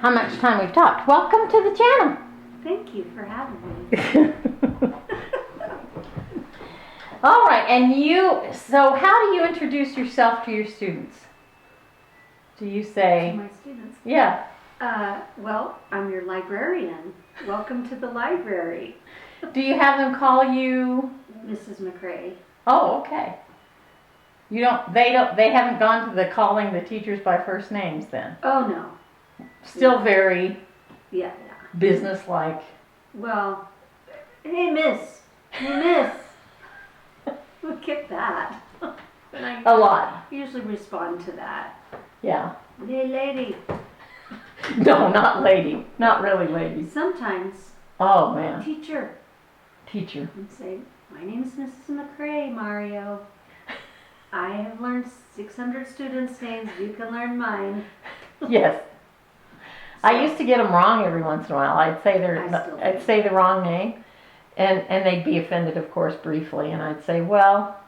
how much time we've talked. Welcome to the channel. Thank you for having me. All right, and so how do you introduce yourself to your students? Do you say... To my students? Yeah. Well, I'm your librarian. Welcome to the library. Do you have them call you... Mrs. McCrea. Oh, okay. They haven't gone to the calling the teachers by first names then? Oh, no. Still very... Yeah. Business-like. Well, hey, miss. Hey, miss. We'll get that. A lot. Usually respond to that. Yeah. Hey, lady. No, not lady. Not really lady. Sometimes. Oh, man. Teacher. And say, my name is Mrs. McCrea, Mario. I have learned 600 students' names. You can learn mine. Yes. So, I used to get them wrong every once in a while. I'd say the wrong name, and they'd be offended, of course, briefly. And I'd say, well,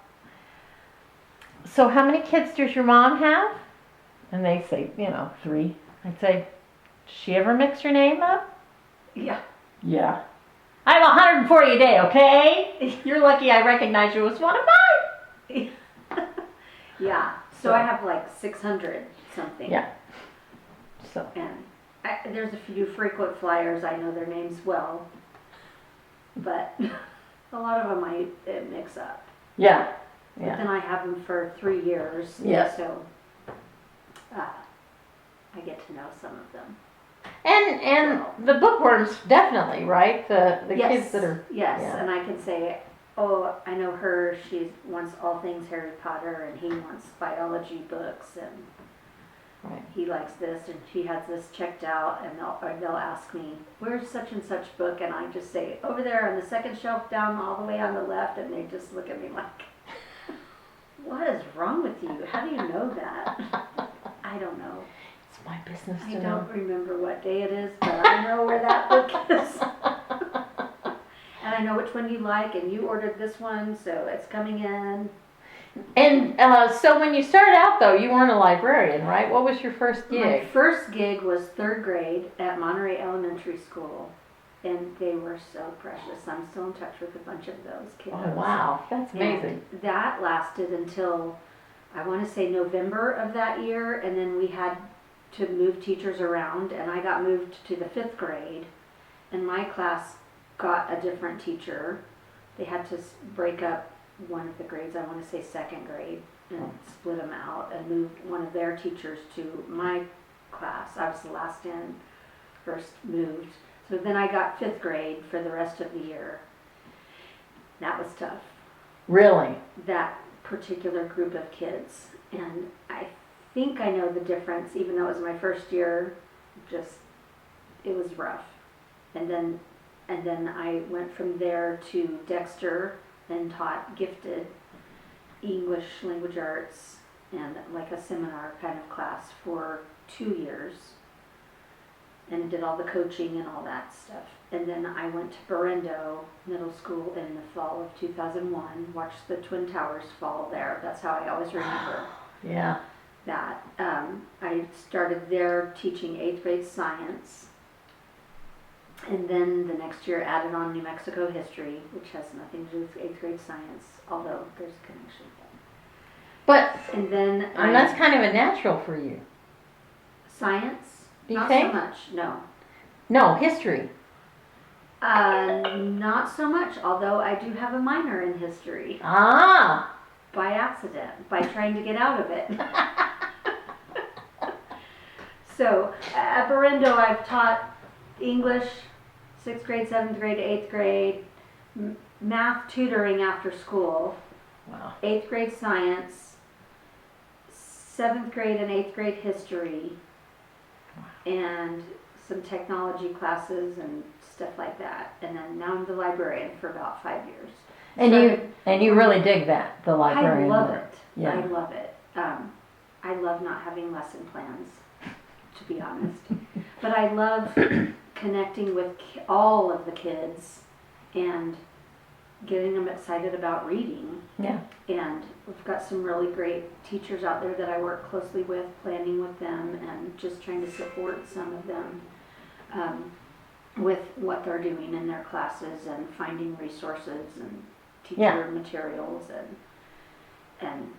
so how many kids does your mom have? And they'd say, 3. I'd say, does she ever mix her name up? Yeah. Yeah. I have 140 a day, okay? You're lucky I recognize you as one of mine. Yeah. So I have like 600 something. Yeah. So. And there's a few frequent flyers. I know their names well, but a lot of them I mix up. Yeah. But then I have them for 3 years. Yeah. So I get to know some of them. And the bookworms, definitely, right? The Yes. kids that are... Yes, yeah. and I can say, oh, I know her, she wants all things Harry Potter, and he wants biology books, and right. he likes this, and she has this checked out, and they'll ask me, where's such and such book? And I just say, over there on the second shelf down all the way on the left, and they just look at me like, what is wrong with you? How do you know that? I don't know. It's my business to I know. don't remember what day it is, but I know where that book is. And I know which one you like, and you ordered this one, so it's coming in. And so when you started out, though, you weren't a librarian, right? What was your first gig? My first gig was 3rd grade at Monterey Elementary School, and they were so precious. I'm still in touch with a bunch of those kids. Oh, wow. That's amazing. And that lasted until, I want to say, November of that year, and then we had to move teachers around, and I got moved to the 5th grade, and my class got a different teacher. They had to break up one of the grades, I want to say 2nd grade, and split them out and move one of their teachers to my class. I was the last in, first moved. So then I got 5th grade for the rest of the year. That was tough. Really? That particular group of kids. And I think I know the difference, even though it was my first year, it was rough. And then I went from there to Dexter and taught gifted English language arts and like a seminar kind of class for 2 years and did all the coaching and all that stuff. And then I went to Berendo Middle School in the fall of 2001, watched the Twin Towers fall there. That's how I always remember. Yeah. That. I started there teaching 8th grade science, and then the next year added on New Mexico history, which has nothing to do with 8th grade science, although there's a connection. And that's kind of a natural for you. Science? Do you Not think? so much, no. No, history. Not so much, although I do have a minor in history. Ah! By accident, by trying to get out of it. So, at Berendo, I've taught English, 6th grade, 7th grade, 8th grade, math tutoring after school, Wow. 8th grade science, 7th grade and 8th grade history, and some technology classes and stuff like that. And then now I'm the librarian for about 5 years. And you really dig that, the librarian. I love it. Yeah. I love it. I love not having lesson plans, to be honest. But I love connecting with all of the kids and getting them excited about reading. Yeah. And we've got some really great teachers out there that I work closely with, planning with them and just trying to support some of them with what they're doing in their classes and finding resources and teacher materials and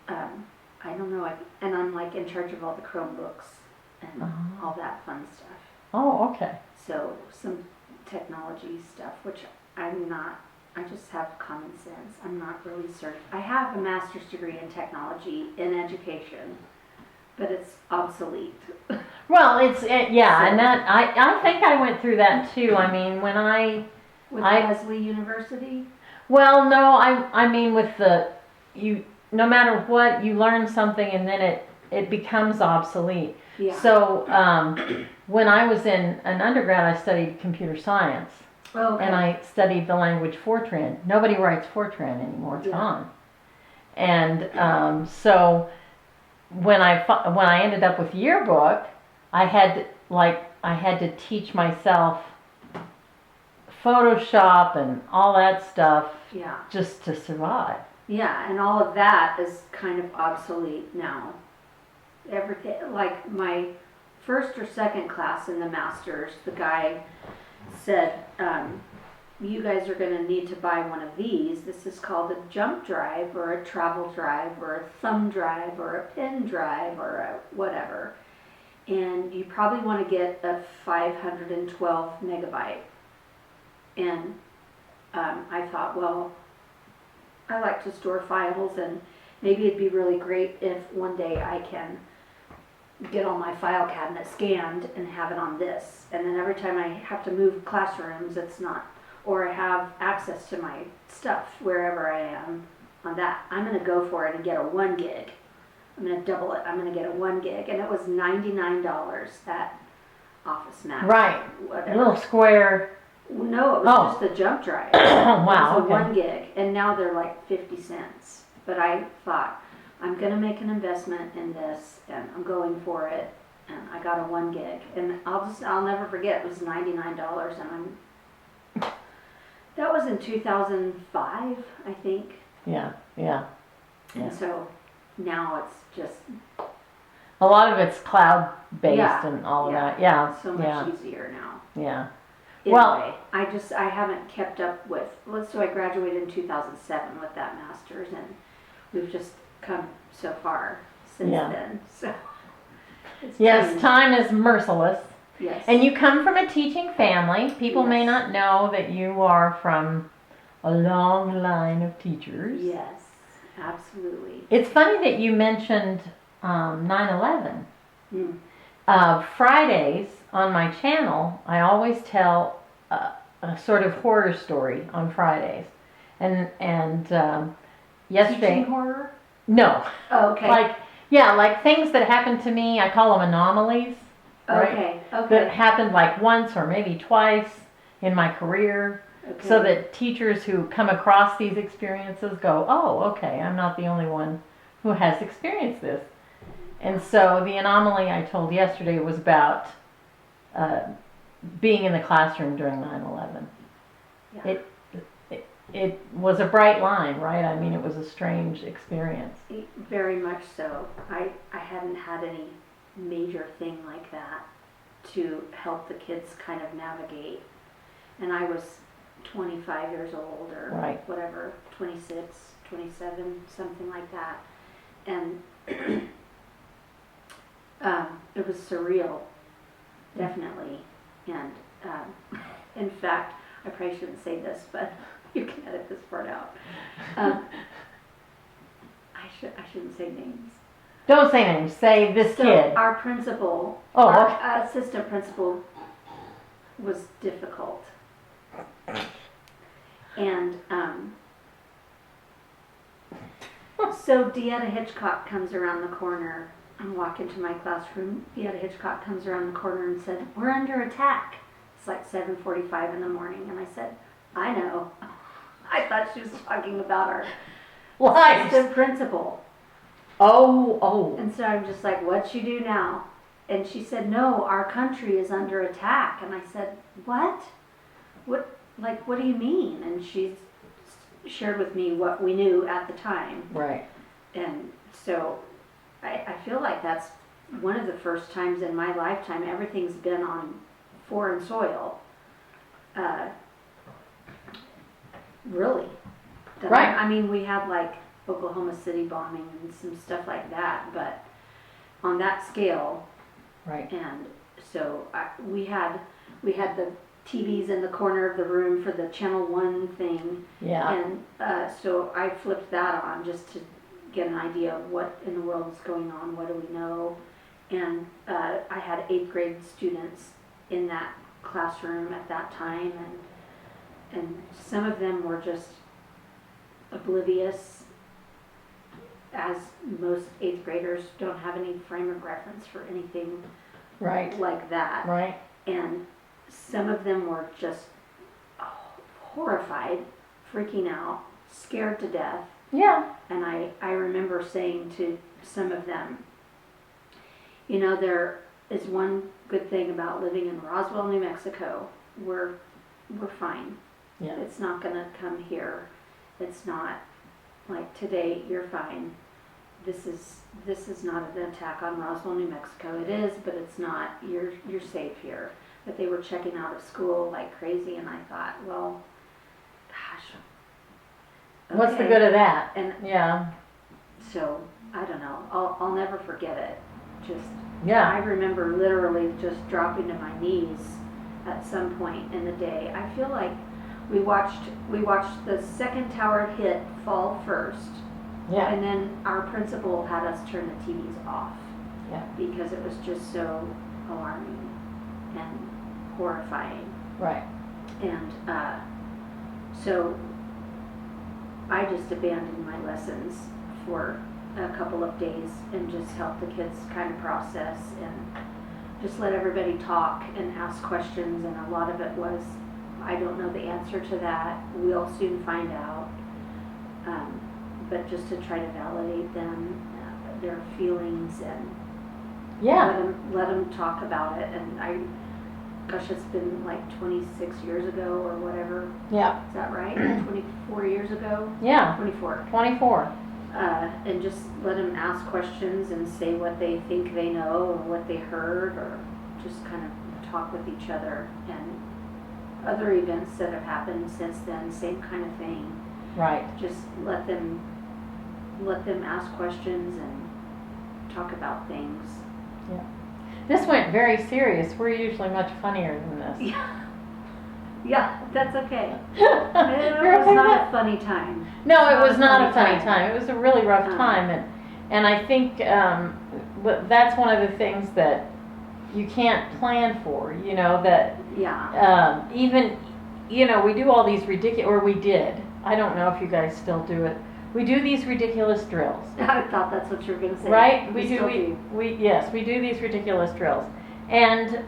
I don't know, and I'm like in charge of all the Chromebooks and all that fun stuff. Oh, okay. So some technology stuff, which I'm not, I just have common sense. I'm not really certain. I have a master's degree in technology in education, but it's obsolete. Well, and that, I think I went through that too. I mean, when With Lesley University? Well, no, I mean with no matter what, you learn something and then it becomes obsolete. Yeah. So when I was in an undergrad, I studied computer science. Oh, okay. And I studied the language Fortran. Nobody writes Fortran anymore. It's gone. And so when I ended up with yearbook, I had to teach myself Photoshop and all that stuff just to survive. Yeah, and all of that is kind of obsolete now. Everything, like my first or second class in the masters, the guy said, you guys are going to need to buy one of these. This is called a jump drive or a travel drive or a thumb drive or a pen drive or a whatever. And you probably want to get a 512 megabyte. And I thought, well, I like to store files, and maybe it'd be really great if one day I can get all my file cabinet scanned and have it on this. And then every time I have to move classrooms, it's not, or I have access to my stuff wherever I am on that. I'm going to go for it and get a 1 gig. I'm going to double it. I'm going to get a 1 gig. And it was $99 at Office Max. Right. Whatever. A little square. No, it was just the jump drive. Wow. It was a 1 gig. And now they're like 50 cents. But I thought, I'm going to make an investment in this, and I'm going for it. And I got a 1 gig. And I'll never forget, it was $99. And that was in 2005, I think. Yeah. And so now it's just a lot of it's cloud based and all of that. Yeah. So much easier now. Yeah. Anyway, I haven't kept up with, so I graduated in 2007 with that master's, and we've just come so far since then. So yes, time is merciless. Yes. And you come from a teaching family. People may not know that you are from a long line of teachers. Yes, absolutely. It's funny that you mentioned 9/11. Fridays on my channel, I always tell a sort of horror story on Fridays. And yesterday... Teaching horror? No. Oh, okay. Like things that happened to me, I call them anomalies. Right? Okay. That happened like once or maybe twice in my career. Okay. So that teachers who come across these experiences go, oh, okay, I'm not the only one who has experienced this. And so the anomaly I told yesterday was about being in the classroom during 9/11. Yeah. It was a bright line, right? I mean, it was a strange experience. Very much so. I hadn't had any major thing like that to help the kids kind of navigate. And I was 25 years old or whatever, 26, 27, something like that. And it was surreal, definitely. And in fact, I probably shouldn't say this, but you can edit this part out. I shouldn't say names. Don't say names. Say this kid. Our principal, our assistant principal, was difficult. And so Deetta Hitchcock comes around the corner. I walk into my classroom. Deetta Hitchcock comes around the corner and said, "We're under attack." It's like 7:45 in the morning, and I said, "I know." I thought she was talking about our assistant principal. Oh. And so I'm just like, "What'd she do now?" And she said, "No, our country is under attack." And I said, "What? What do you mean?" And she shared with me what we knew at the time. Right. And so I feel like that's one of the first times in my lifetime everything's been on foreign soil. Really. Right. I mean, we had like Oklahoma City bombing and some stuff like that, but on that scale. Right. And so we had the TVs in the corner of the room for the Channel 1 thing. Yeah. And so I flipped that on just to get an idea of what in the world is going on, what do we know. And I had 8th grade students in that classroom at that time, and some of them were just oblivious, as most 8th graders don't have any frame of reference for anything Right. like that. Right. And some of them were just horrified, freaking out, scared to death. Yeah. And I remember saying to some of them, you know, there is one good thing about living in Roswell, New Mexico. We're fine. Yeah. It's not going to come here. It's not like today you're fine. This is not an attack on Roswell, New Mexico. It is, but it's not. You're safe here. But they were checking out of school like crazy, and I thought, well, gosh, okay. What's the good of that? And yeah. so I don't know. I'll never forget it. Just Yeah. I remember literally just dropping to my knees at some point in the day. I feel like we watched the second tower hit fall first. Yeah. And then our principal had us turn the TVs off. Yeah. Because it was just so alarming and horrifying. Right. And so I just abandoned my lessons for a couple of days and just helped the kids kind of process and just let everybody talk and ask questions. And a lot of it was, I don't know the answer to that. We'll soon find out. But just to try to validate them, their feelings, and Yeah. let them talk about it. And gosh, it's been like 26 years ago or whatever. Yeah. Is that right? 24 years ago? Yeah. 24. 24. And just let them ask questions and say what they think they know or what they heard, or just kind of talk with each other. And other events that have happened since then, same kind of thing. Right. Just let them ask questions and talk about things. Yeah. This went very serious. We're usually much funnier than this. Yeah, that's okay. You're It okay was with not that? a funny time. No, it was not a funny time. It was a really rough Uh-huh. time, and I think that's one of the things that you can't plan for. You know that Yeah. even we do all these ridiculous, or we did. I don't know if you guys still do it. We do these ridiculous drills. I thought that's what you were going to say. Right? We still do. Yes, we do these ridiculous drills. And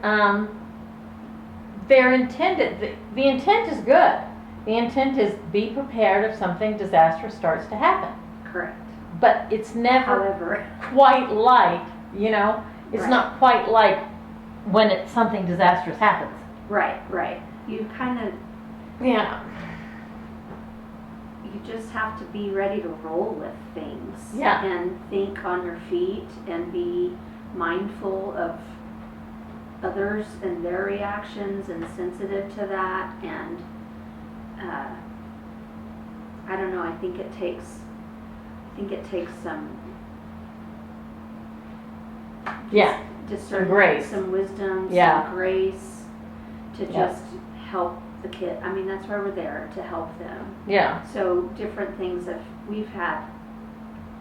they're intended, the intent is good. The intent is be prepared if something disastrous starts to happen. Correct. But it's never However, quite like, it's Right. not quite like when something disastrous happens. right. You kind of, Yeah. you just have to be ready to roll with things. Yeah. And think on your feet and be mindful of others and their reactions and sensitive to that. And I don't know, I think it takes some Yeah. discernment, grace. some wisdom, Yeah. some grace to Yeah. just help the kid. I mean, that's why we're there, to help them. Yeah. So different things that we've had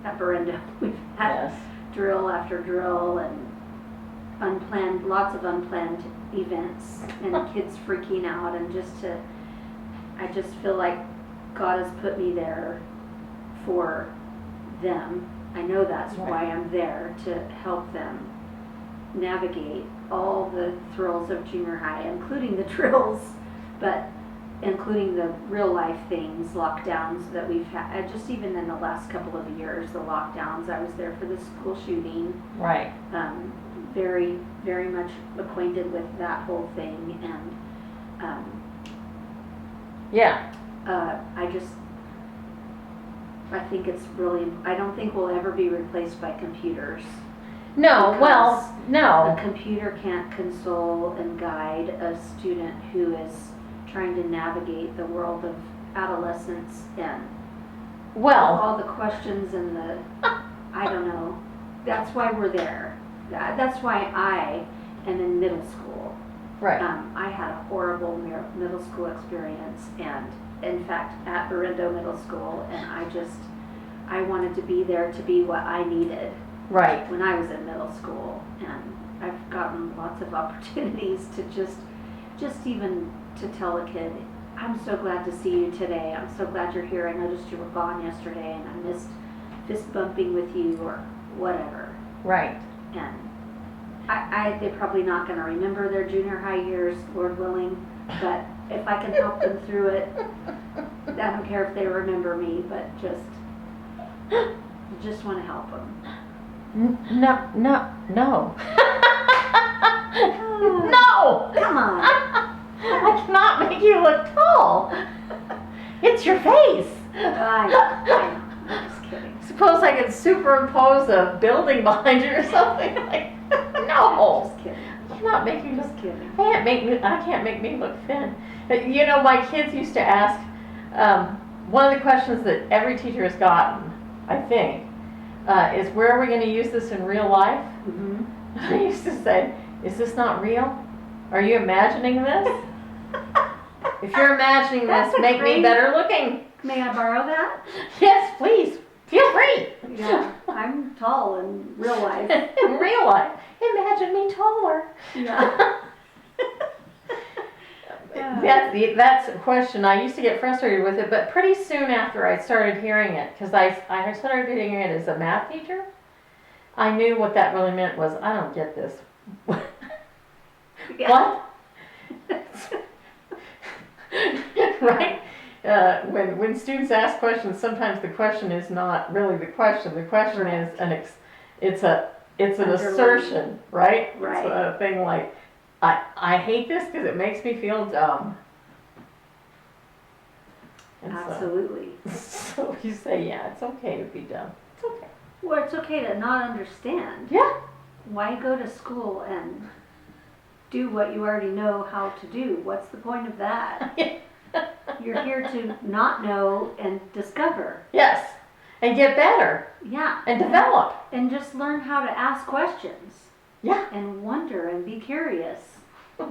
at Berenda, we've had Yes. drill after drill and lots of unplanned events and kids freaking out, and I just feel like God has put me there for them. I know that's Right. why I'm there, to help them navigate all the thrills of junior high, including the drills, but including the real life things, lockdowns that we've had, just even in the last couple of years, the lockdowns. I was there for the school shooting. Right. Very, very much acquainted with that whole thing, and Yeah. I think it's really, I don't think we'll ever be replaced by computers. No, well, A no. computer can't console and guide a student who is trying to navigate the world of adolescence and Well, all the questions and the, I don't know. That's why we're there. That's why I am in middle school. right. I had a horrible middle school experience, and in fact at Orindo Middle School, and I wanted to be there to be what I needed Right. when I was in middle school, and I've gotten lots of opportunities to just even to tell a kid, I'm so glad to see you today. I'm so glad you're here. I noticed you were gone yesterday, and I missed fist bumping with you or whatever. Right. And they're probably not going to remember their junior high years, Lord willing, but if I can help them through it, I don't care if they remember me, but just want to help them. No, no, no. No! Come on. I cannot make you look tall. It's your face. I'm just kidding. Suppose I could superimpose a building behind you or something like. No. Just kidding. I cannot make you look. Just kidding. I can't make me look thin. You know, my kids used to ask. One of the questions that every teacher has gotten, I think, is where are we going to use this in real life? Mm-hmm. I used to say, is this not real? Are you imagining this? If you're imagining this, make me better looking. May I borrow that? Yes, please. Feel free. Yeah, I'm tall in real life. In real life. Imagine me taller. Yeah. That's a question. I used to get frustrated with it, but pretty soon after I started hearing it, because I started hearing it as a math teacher, I knew what that really meant was, I don't get this. Yeah. What? Right? When students ask questions, sometimes the question is not really the question. The question is it's an assertion, right? Right. It's a thing like, I hate this because it makes me feel dumb. And Absolutely. So you say, yeah, it's okay to be dumb. It's okay. Well, it's okay to not understand. Yeah. Why go to school and do what you already know how to do? What's the point of that? You're here to not know and discover. Yes. And get better. Yeah. And develop. And just learn how to ask questions. Yeah. And wonder and be curious.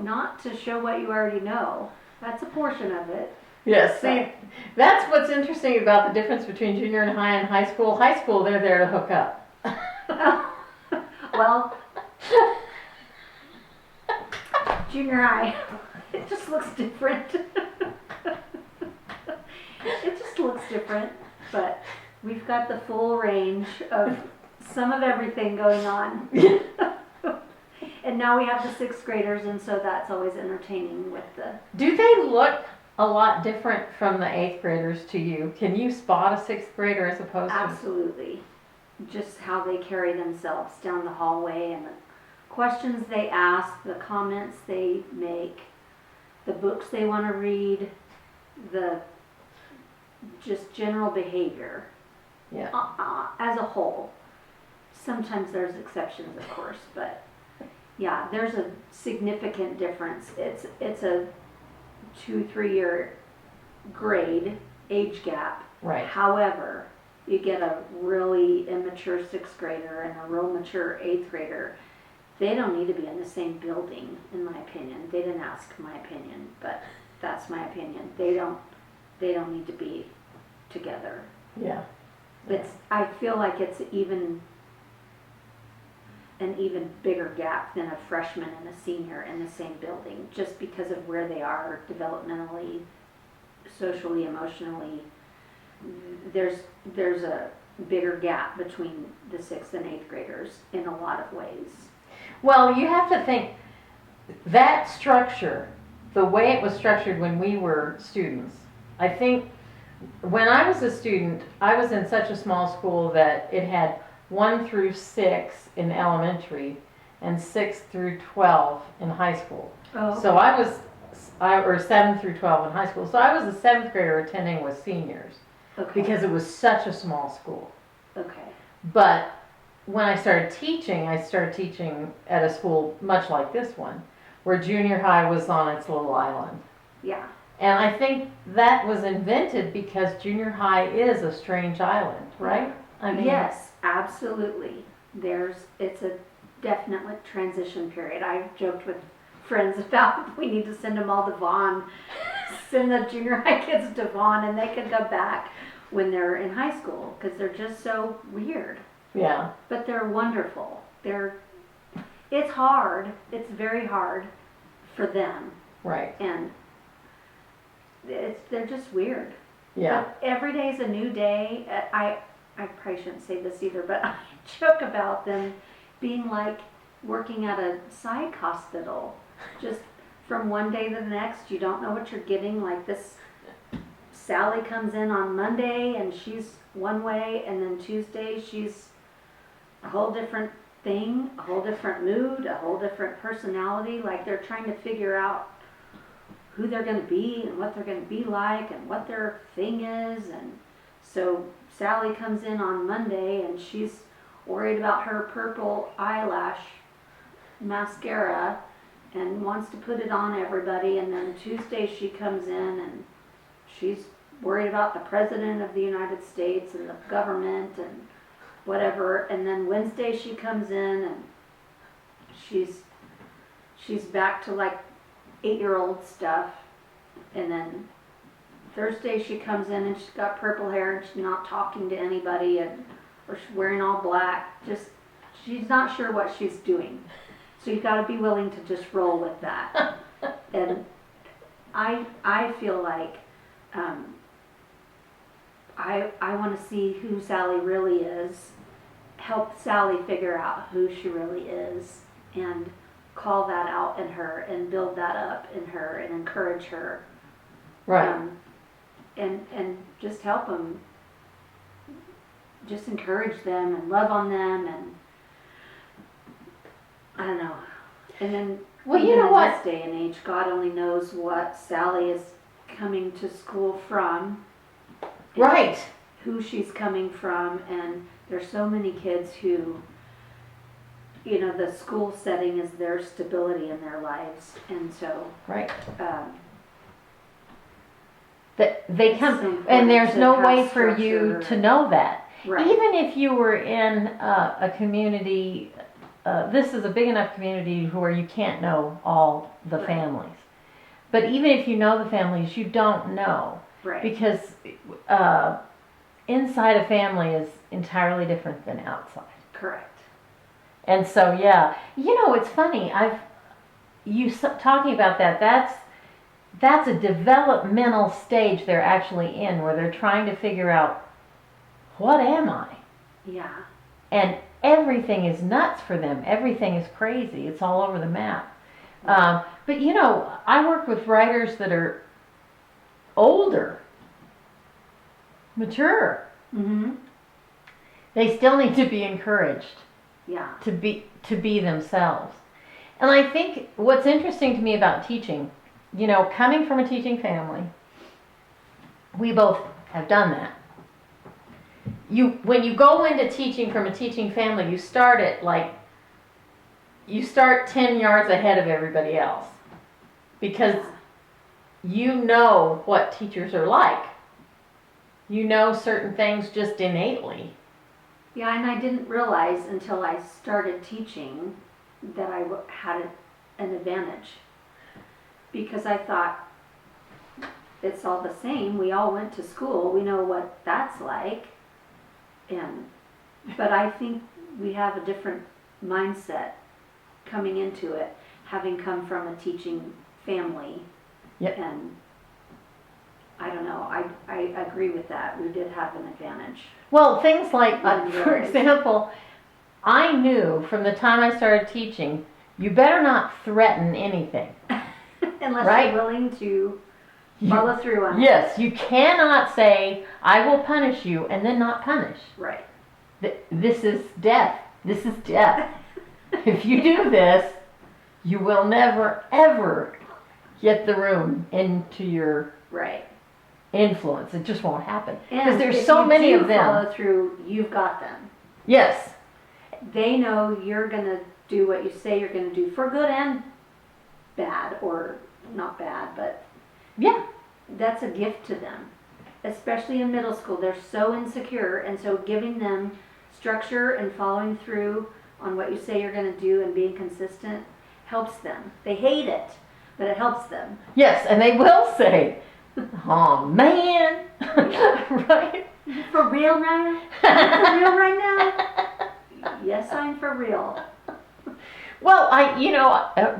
Not to show what you already know. That's a portion of it. Yes, see, that's what's interesting about the difference between junior and high school. High school, they're there to hook up. Well, junior high, it just looks different. It just looks different, but we've got the full range of some of everything going on. And now we have the 6th graders, and so that's always entertaining with the... Do they look a lot different from the 8th graders to you? Can you spot a 6th grader as opposed to... Absolutely. Just how they carry themselves down the hallway and the questions they ask, the comments they make, the books they want to read, the just general behavior. Yeah. As a whole. Sometimes there's exceptions, of course, but yeah, there's a significant difference. It's a 2-3 year grade age gap. Right. However, you get a really immature 6th grader and a real mature 8th grader. They don't need to be in the same building, in my opinion. They didn't ask my opinion, but that's my opinion. They don't need to be together. Yeah. I feel like it's an even bigger gap than a freshman and a senior in the same building, just because of where they are developmentally, socially, emotionally. There's a bigger gap between the 6th and 8th graders in a lot of ways. Well, you have to think that structure, the way it was structured when we were students, I think when I was a student, I was in such a small school that it had 1 through 6 in elementary and 6 through 12 in high school. Oh. So or 7 through 12 in high school. So I was a 7th grader attending with seniors. Okay. because it was such a small school. Okay. But when I started teaching at a school much like this one, where junior high was on its little island. Yeah. And I think that was invented because junior high is a strange island, right? I mean, yes, absolutely. It's a definite transition period. I've joked with friends about we need to send them all to Vaughn, send the junior high kids to Vaughn, and they can come back when they're in high school because they're just so weird. Yeah. But they're wonderful. It's hard. It's very hard for them, Right. and they're just weird. Yeah. But every day is a new day. I probably shouldn't say this either, but I joke about them being like working at a psych hospital. Just from one day to the next, you don't know what you're getting. Like this, Sally comes in on Monday and she's one way, and then Tuesday she's a whole different thing, a whole different mood, a whole different personality. Like they're trying to figure out who they're going to be and what they're going to be like and what their thing is. And so Sally comes in on Monday and she's worried about her purple eyelash mascara and wants to put it on everybody. And then Tuesday she comes in and she's worried about the President of the United States and the government and whatever. And then Wednesday she comes in and she's back to like 8-year-old stuff. And then Thursday she comes in and she's got purple hair and she's not talking to anybody, or she's wearing all black. Just she's not sure what she's doing. So you've got to be willing to just roll with that. And I feel like I want to see who Sally really is, help Sally figure out who she really is, and call that out in her and build that up in her and encourage her. Right. And just help them, just encourage them and love on them, and I don't know. And then, well, you know in what? this day and age, God only knows what Sally is coming to school from. Right. Who she's coming from, and there's so many kids who, you know, the school setting is their stability in their lives, and so right. They come, so and there's no way for structure. you to know that. Right. Even if you were in a community, this is a big enough community where you can't know all the Right. families. But even if you know the families, you don't know. Right. Because inside a family is entirely different than outside. Correct. And so, yeah, you know, it's funny. Talking about that. That's a developmental stage they're actually in, where they're trying to figure out, what am I? Yeah. And everything is nuts for them. Everything is crazy. It's all over the map. But you know, I work with writers that are older, mature. Mm-hmm. They still need to be encouraged. Yeah. To be themselves. And I think what's interesting to me about teaching, you know, coming from a teaching family, we both have done that. When you go into teaching from a teaching family, you start 10 yards ahead of everybody else, because you know what teachers are like. You know certain things just innately. Yeah, and I didn't realize until I started teaching that I had an advantage, because I thought it's all the same. We all went to school. We know what that's like. But I think we have a different mindset coming into it, having come from a teaching family. Yep. And I don't know. I agree with that. We did have an advantage. Well, things like, for example, I knew from the time I started teaching, you better not threaten anything. Unless right? you're willing to follow through on it. Yes, you cannot say, I will punish you, and then not punish. Right. This is death. This is death. If you do this, you will never, ever get the room into your right. influence. It just won't happen. And Because there's so many of them. Follow through, you've got them. Yes. They know you're going to do what you say you're going to do for good and bad, or not bad, but yeah, that's a gift to them. Especially in middle school, they're so insecure, and so giving them structure and following through on what you say you're going to do and being consistent helps them. They hate it, but it helps them. Yes, and they will say, "Oh man," right? For real now? For real right now? Yes, I'm for real. Well,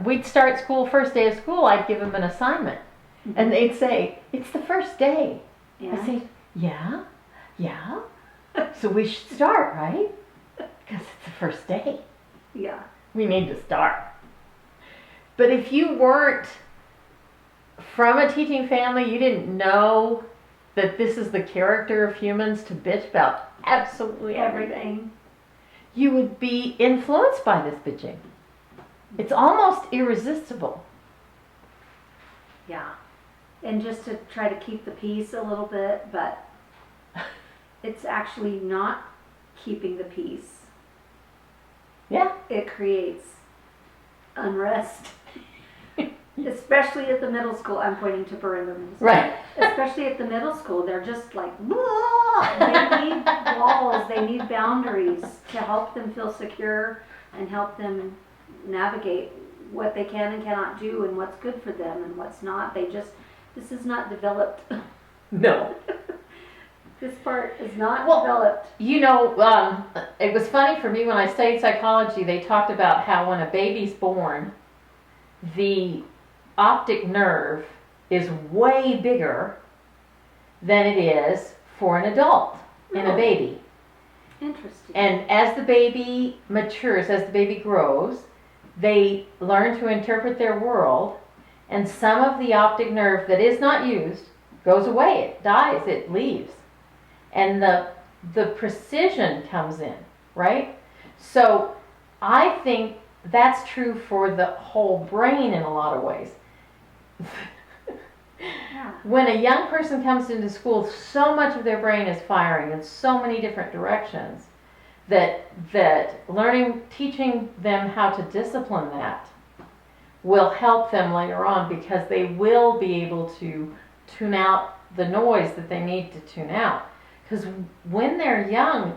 we'd start school, first day of school, I'd give them an assignment. And they'd say, "It's the first day." Yeah. I'd say, yeah. So we should start, right? Because it's the first day. Yeah. We need to start. But if you weren't from a teaching family, you didn't know that this is the character of humans to bitch about absolutely everything. You would be influenced by this bitching. It's almost irresistible. Yeah. And just to try to keep the peace a little bit, but it's actually not keeping the peace. Yeah. It creates unrest. Especially at the middle school. I'm pointing to perimeter middle school. Right. Especially at the middle school, they're just like, whoa! They need walls, they need boundaries to help them feel secure and help them navigate what they can and cannot do and what's good for them and what's not. This is not developed. No. This part is not developed. It was funny for me when I studied psychology, they talked about how when a baby's born, the optic nerve is way bigger than it is for an adult in a baby. Interesting. And as the baby matures, as the baby grows, they learn to interpret their world, and some of the optic nerve that is not used goes away, it dies, it leaves. And the precision comes in, right? So I think that's true for the whole brain in a lot of ways. Yeah. When a young person comes into school, so much of their brain is firing in so many different directions that teaching them how to discipline that will help them later on, because they will be able to tune out the noise that they need to tune out. Because when they're young,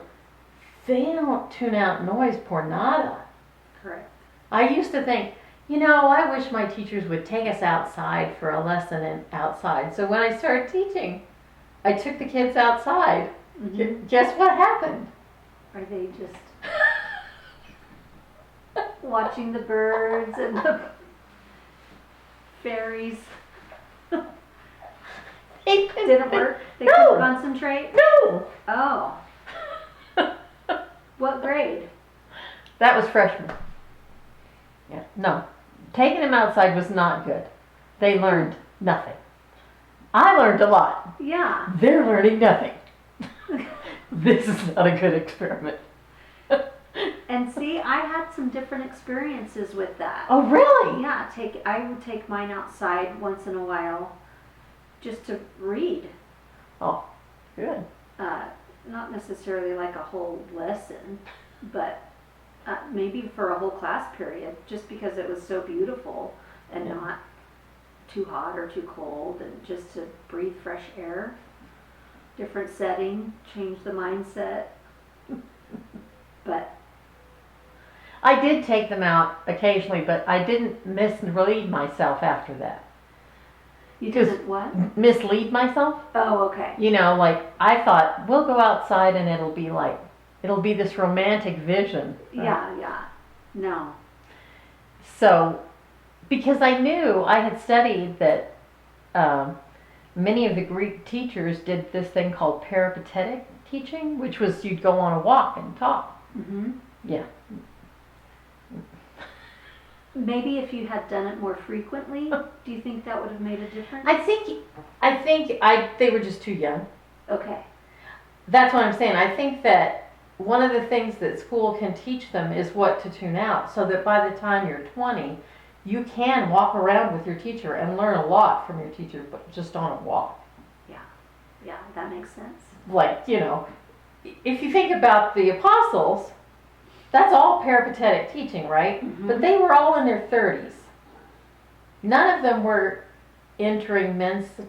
they don't tune out noise por nada. Correct. I used to think, I wish my teachers would take us outside for a lesson outside. So when I started teaching, I took the kids outside. Mm-hmm. Guess what happened? Are they just watching the birds and the fairies? It didn't work? They No. couldn't concentrate? No. Oh. What grade? That was freshman. Yeah. No. Taking them outside was not good. They learned nothing. I learned a lot. Yeah. They're learning nothing. This is not a good experiment. And see, I had some different experiences with that. Oh, really? Yeah, I would take mine outside once in a while just to read. Oh, good. Not necessarily like a whole lesson, but maybe for a whole class period, just because it was so beautiful and not too hot or too cold, and just to breathe fresh air. Different setting, change the mindset. But I did take them out occasionally, but I didn't mislead myself after that. you didn't what? Mislead myself? Oh, okay. Like I thought, we'll go outside and it'll be this romantic vision. Yeah. No. So, because I knew, I had studied that many of the Greek teachers did this thing called peripatetic teaching, which was you'd go on a walk and talk. Mm-hmm. Yeah. Maybe if you had done it more frequently, do you think that would have made a difference? I think they were just too young. Okay. That's what I'm saying. I think that one of the things that school can teach them is what to tune out, so that by the time you're 20, you can walk around with your teacher and learn a lot from your teacher, but just on a walk. Yeah. Yeah, that makes sense. Like, if you think about the apostles, that's all peripatetic teaching, right? Mhm. But they were all in their 30s. None of them were entering menses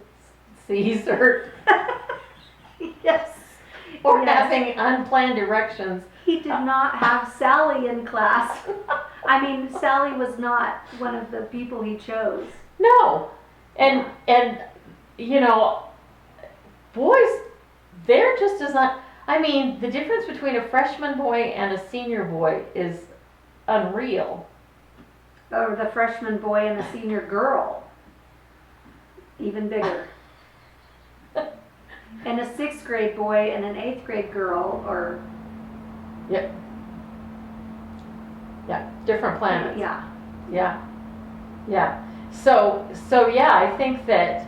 or Yes. or Yes. having unplanned erections. He did not have Sally in class. I mean, Sally was not one of the people he chose. No. And boys, they're just as I mean, the difference between a freshman boy and a senior boy is unreal. Or the freshman boy and the senior girl. Even bigger. And a 6th grade boy and an 8th grade girl, or Yep. Yeah, different planets. yeah. Yeah. Yeah. So yeah, I think that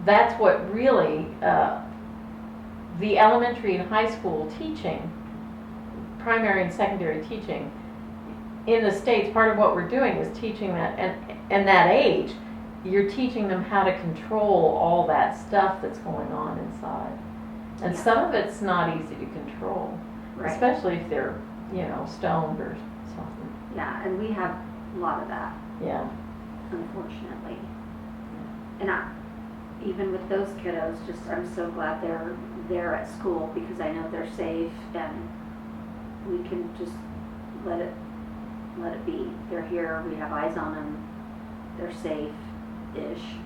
that's what really the elementary and high school teaching, primary and secondary teaching in the States, part of what we're doing is teaching that, and that age, you're teaching them how to control all that stuff that's going on inside. And Yeah. some of it's not easy to control, Right. especially if they're, stoned or something. Yeah, and we have a lot of that, Yeah. unfortunately. And even with those kiddos, I'm so glad they're there at school, because I know they're safe and we can just let it be. They're here, we have eyes on them, they're safe-ish.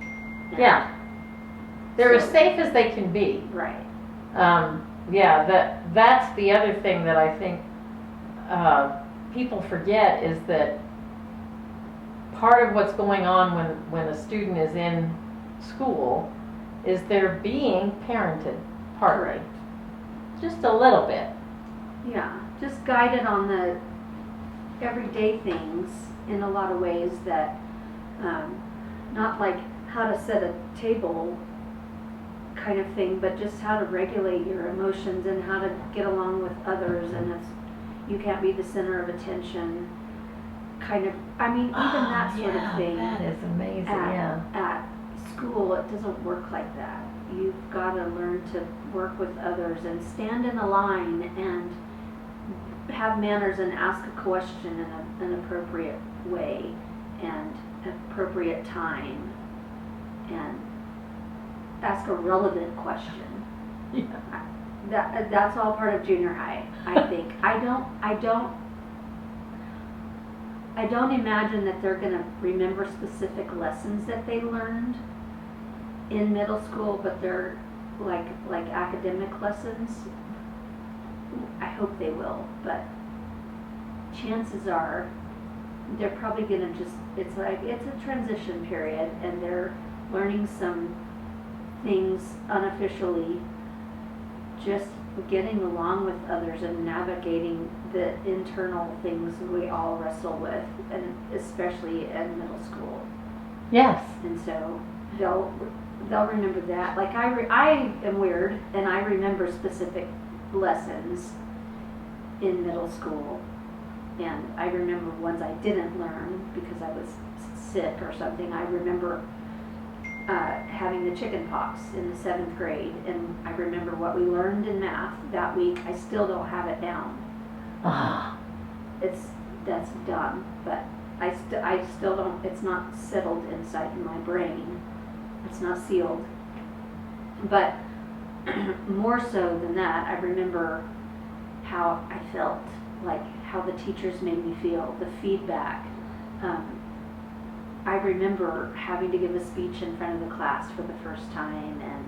Yeah. They're as So- safe as they can be. Right. Yeah, that's the other thing that I think people forget, is that part of what's going on when a student is in school is they're being parented, partly. Just a little bit. Yeah, just guided on the everyday things in a lot of ways that, not like how to set a table kind of thing, but just how to regulate your emotions and how to get along with others, and you can't be the center of attention, kind of, I mean, even that sort of thing. That is amazing, At school, it doesn't work like that. You've got to learn to work with others and stand in a line and have manners and ask a question in an appropriate way and appropriate time, and ask a relevant question. Yeah. That's all part of junior high, I think. I don't imagine that they're going to remember specific lessons that they learned in middle school, but they're like academic lessons. I hope they will, but chances are they're probably going to it's a transition period, and they're learning some things unofficially, just getting along with others and navigating the internal things we all wrestle with, and especially in middle school. Yes. And so they'll remember that. Like I am weird, and I remember specific lessons in middle school, and I remember ones I didn't learn because I was sick or something. I remember having the chicken pox in the 7th grade, and I remember what we learned in math that week. I still don't have it down. That's dumb, but I still don't, it's not settled inside my brain. It's not sealed. But more so than that, I remember how I felt, like how the teachers made me feel, the feedback. I remember having to give a speech in front of the class for the first time, and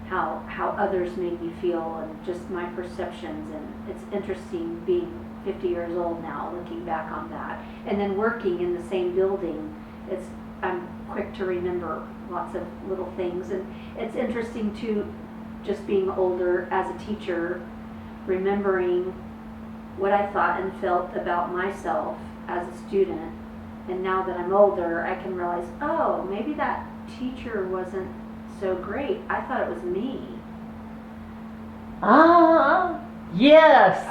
how others made me feel, and just my perceptions. And it's interesting being 50 years old now, looking back on that, and then working in the same building. I'm quick to remember lots of little things, and it's interesting too, just being older as a teacher, remembering what I thought and felt about myself as a student. And now that I'm older, I can realize, oh, maybe that teacher wasn't so great. I thought it was me. Yes.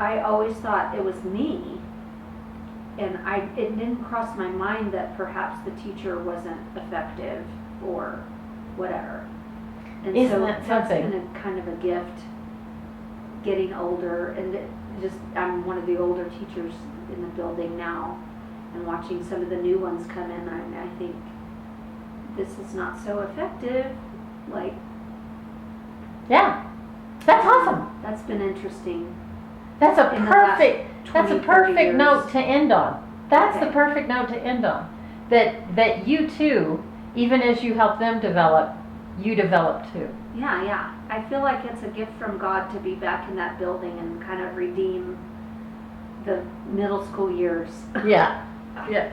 I always thought it was me. And it didn't cross my mind that perhaps the teacher wasn't effective, or whatever. And Isn't so that that's something? been a kind of a gift, getting older, and I'm one of the older teachers in the building now, and watching some of the new ones come in, I think this is not so effective. Like, Yeah, that's awesome. that's been interesting. That's a In the last perfect. That's a 20, 30 perfect years. note to end on. That's Okay. the perfect note to end on. That you too, even as you help them develop, you develop too. Yeah. I feel like it's a gift from God to be back in that building and kind of redeem the middle school years. Yeah, yeah.